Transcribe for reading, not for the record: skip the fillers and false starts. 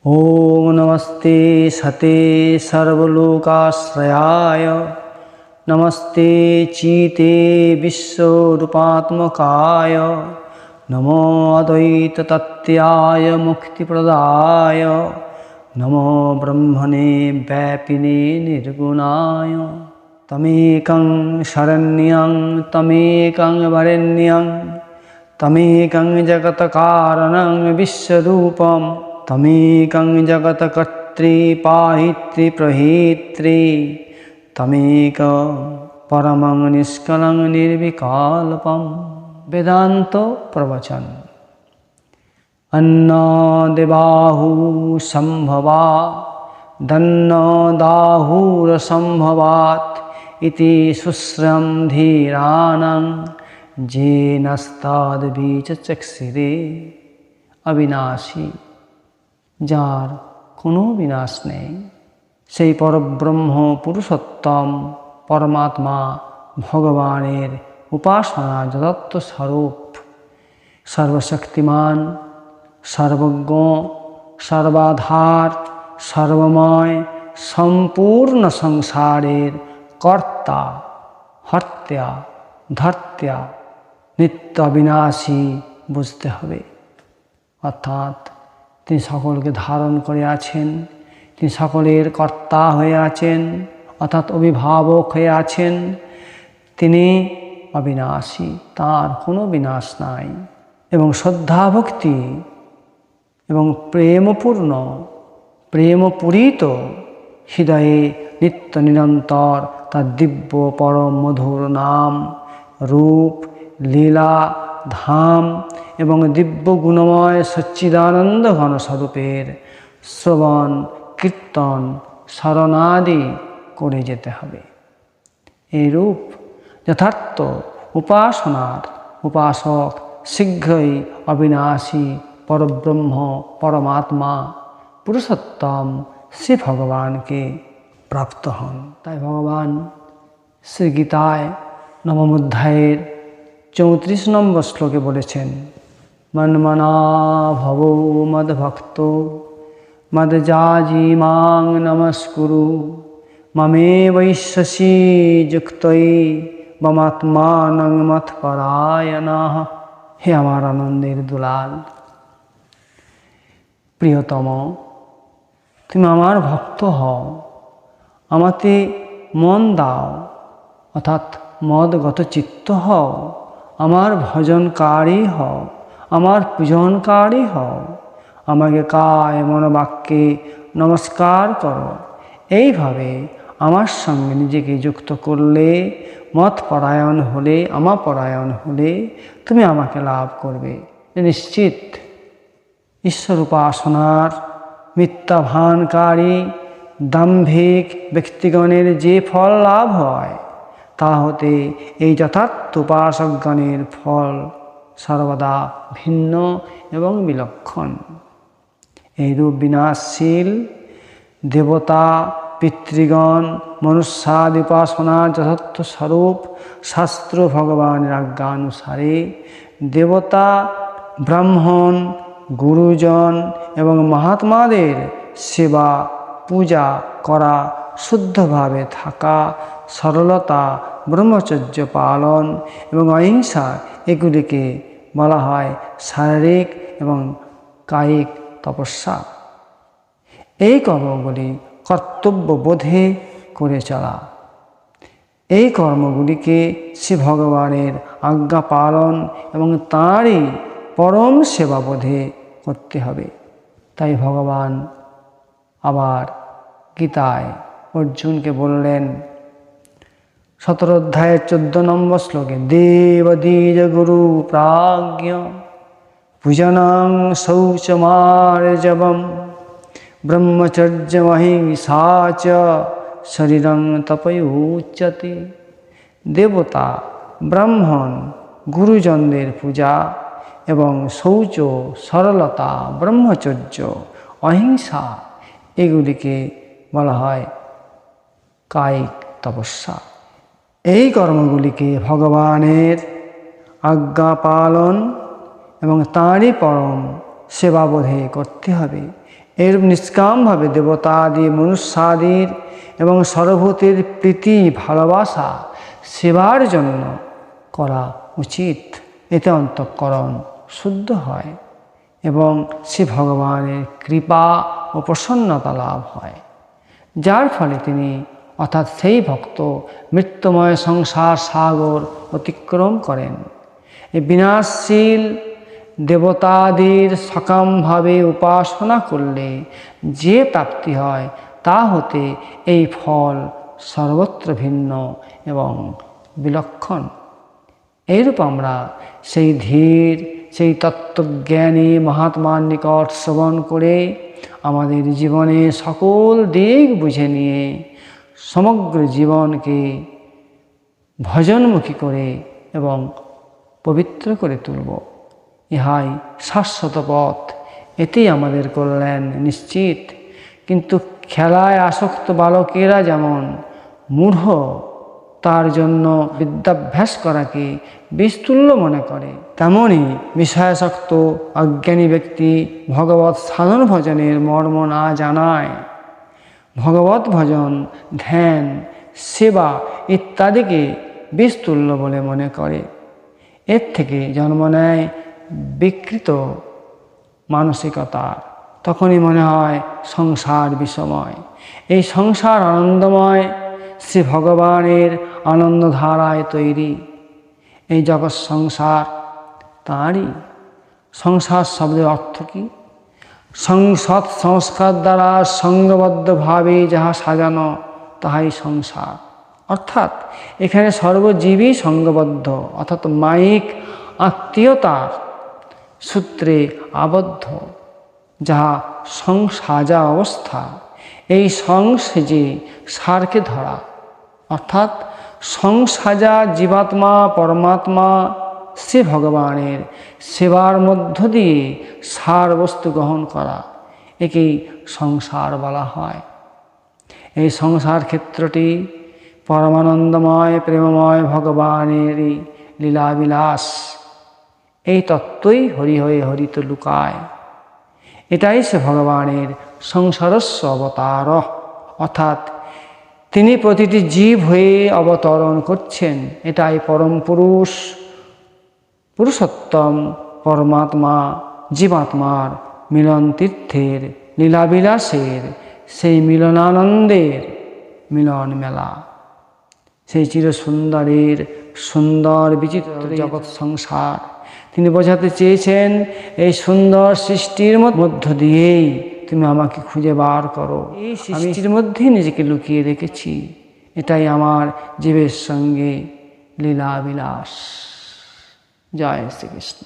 ओम नमस्ते सते सर्वलोकाश्रयाय नमस्ते चीते विश्वरूपात्मकाय नमो अद्वैततत्त्वाय मुक्तिप्रदाय नमो ब्रह्मणे व्यापिने निर्गुणाय तमेकं शरण्यं तमेकं वरेण्यं तमेकं जगत्कारणं विश्वरूपं तमेकं जगत्कर्त्री पाहित्री प्रहित्री तमेकं परमं निष्कलं निर्विकल्पं वेदांत प्रवचन। अन्नदेवाहु संभवा दन्नदाहुरसंभवात् इति शुश्रम धीराणां येनस्तद्बीजचक्षुरे। अविनाशी যার কোনো বিনাশ নেই, সেই পরব্রহ্ম পুরুষোত্তম পরমাত্মা ভগবানের উপাসনা যথার্থ স্বরূপ সর্বশক্তিমান সর্বজ্ঞ সর্বাধার সর্বময় সম্পূর্ণ সংসারের কর্তা হর্তা ধর্তা নিত্য বিনাশী বুঝতে হবে। অর্থাৎ তিনি সকলকে ধারণ করে আছেন, তিনি সকলের কর্তা হয়ে আছেন, অর্থাৎ অভিভাবক হয়ে আছেন। তিনি অবিনাশী, তার কোনো বিনাশ নাই। এবং শ্রদ্ধা ভক্তি এবং প্রেমপূর্ণ প্রেমপূরিত হৃদয়ে নিত্য নিরন্তর তার দিব্য পরম মধুর নাম রূপ লীলা ধাম এবং দিব্য গুণময় সচ্চিদানন্দ ঘনস্বরূপের শ্রবণ কীর্তন শরণাদি করে যেতে হবে। এই রূপ যথার্থ উপাসনার উপাসক শীঘ্রই অবিনাশী পরব্রহ্ম পরমাত্মা পুরুষোত্তম শ্রী ভগবানকে প্রাপ্ত হন। তাই ভগবান শ্রী গীতায় নবম অধ্যায়ের 34 নম্বর শ্লোকে বলেছেন, মন্মনা ভব মদ্ভক্ত মদ্যাজি মাং নমস্কুরু মমেবৈষ্যসি যুক্তৈ মমাত্মানং মৎপরায়ণাঃ। হে আমার আনন্দের দুলাল, প্রিয়তম, তুমি আমার ভক্ত হও, আমাতে মন দাও, অর্থাৎ মদগত চিত্ত হও, আমার ভজনকারী হও, আমার পূজনকারী হও, আমাকে কায় মনোবাক্যে নমস্কার করো। এইভাবে আমার সঙ্গে নিজেকে যুক্ত করলে, মত পরায়ণ হলে, আমা পরায়ণ হলে তুমি আমাকে লাভ করবে। নিশ্চিত ঈশ্বর উপাসনার মিথ্যাভানকারী দাম্ভিক ব্যক্তিগণের যে ফল লাভ হয়, তা হতে এই যথার্থ উপাসকগণের ফল সর্বদা ভিন্ন এবং বিলক্ষণ। এইরূপ বিনাশশীল দেবতা পিতৃগণ মনুষ্যাদি উপাসনার যথার্থ স্বরূপ শাস্ত্র ভগবানের আজ্ঞানুসারে দেবতা ব্রাহ্মণ গুরুজন এবং মহাত্মাদের সেবা পূজা করা, শুদ্ধভাবে থাকা, সরলতা, ব্রহ্মচর্য পালন এবং অহিংসা, এগুলিকে বলা হয় শারীরিক এবং কায়িক তপস্যা। এই কর্মগুলি কর্তব্যবোধে করে চলা। এই কর্মগুলিকে শ্রী ভগবানের আজ্ঞা পালন এবং তাঁরই পরম সেবাবোধে করতে হবে। তাই ভগবান আবার গীতায় অর্জুনকে বললেন 17 অধ্যায়ের 14 নম্বর শ্লোকে, দেব দ্বিজ গুরু প্রাজ্ঞ পূজনং শৌচমার্জবম ব্রহ্মচর্যমহিংসা চ শরীরং তপয়ুচ্যতে। দেবতা ব্রাহ্মণ গুরুজনদের পূজা এবং শৌচ সরলতা ব্রহ্মচর্য অহিংসা, এগুলিকে বলা হয় কায়িক তপস্যা। এই কর্মগুলিকে ভগবানের আজ্ঞা পালন এবং তাঁরই পরম সেবাবোধে করতে হবে। এরূপ নিষ্কামভাবে দেবতাদি মনুষ্যাদির এবং সর্বভূতের প্রীতি ভালোবাসা সেবার জন্য করা উচিত। এতে অন্তঃকরণ শুদ্ধ হয় এবং সে ভগবানের কৃপা ও প্রসন্নতা লাভ হয়, যার ফলে তিনি অর্থাৎ সেই ভক্ত মৃত্যুময় সংসার সাগর অতিক্রম করেন। এই বিনাশশীল দেবতাদের সকামভাবে উপাসনা করলে যে প্রাপ্তি হয় তা হতে এই ফল সর্বত্র ভিন্ন এবং বিলক্ষণ। এইরূপ আমরা সেই ধীর সেই তত্ত্বজ্ঞানী মহাত্মার নিকট শ্রবণ করে আমাদের জীবনে সকল দিক বুঝে নিয়ে সমগ্র জীবনকে ভজনমুখী করে এবং পবিত্র করে তুলব। ইহাই শাশ্বত পথ, এতেই আমাদের কল্যাণ নিশ্চিত। কিন্তু খেলায় আসক্ত বালকেরা যেমন মূঢ়, তার জন্য বিদ্যাভ্যাস করাকে বিষতুল্য মনে করে, তেমনি বিষয়াসক্ত অজ্ঞানী ব্যক্তি ভগবৎ সাধন ভজনের মর্ম না জানায় ভগবত ভজন, ধ্যান, সেবা ইত্যাদিকে বিষতুল্য বলে মনে করে। এর থেকে জন্ম নেয় বিকৃত মানসিকতা। তখনই মনে হয় সংসার বিষময়। এই সংসার আনন্দময়, শ্রী ভগবানের আনন্দধারায় তৈরি। এই জগৎ সংসার তাঁরই। সংসার শব্দের অর্থ কী? সৎ সংস্কার দ্বারা সঙ্গবদ্ধভাবে যাহা সাজানো তাহাই সংসার। অর্থাৎ এখানে সর্বজীবই সঙ্গবদ্ধ, অর্থাৎ মায়িক আত্মীয়তার সূত্রে আবদ্ধ, যাহা সংসাজা অবস্থা। এই সংসেজে সারকে ধরা, অর্থাৎ সংসাজা জীবাত্মা পরমাত্মা শ্রী ভগবানের সেবার মধ্য দিয়ে সার বস্তু গ্রহণ করা, একেই সংসার বলা হয়। এই সংসার ক্ষেত্রটি পরমানন্দময় প্রেমময় ভগবানেরই লীলাবিলাস। এই তত্ত্বই হরি হয়ে হরিত লুকায়। এটাই সে ভগবানের সংসারস্য অবতার, অর্থাৎ তিনি প্রতিটি জীব হয়ে অবতরণ করছেন। এটাই পরম পুরুষ, পুরুষোত্তম পরমাত্মা জীবাত্মার মিলন তীর্থের লীলাবিলাসের সেই মিলনানন্দের মিলন মেলা, সেই চিরসুন্দরের সুন্দর বিচিত্র জগৎ সংসার। তিনি বোঝাতে চেয়েছেন এই সুন্দর সৃষ্টির মধ্য দিয়েই তুমি আমাকে খুঁজে বার করো। এই সৃষ্টির মধ্যেই নিজেকে লুকিয়ে রেখেছি। এটাই আমার জীবের সঙ্গে লীলাবিলাস। জয় শ্রীকৃষ্ণ।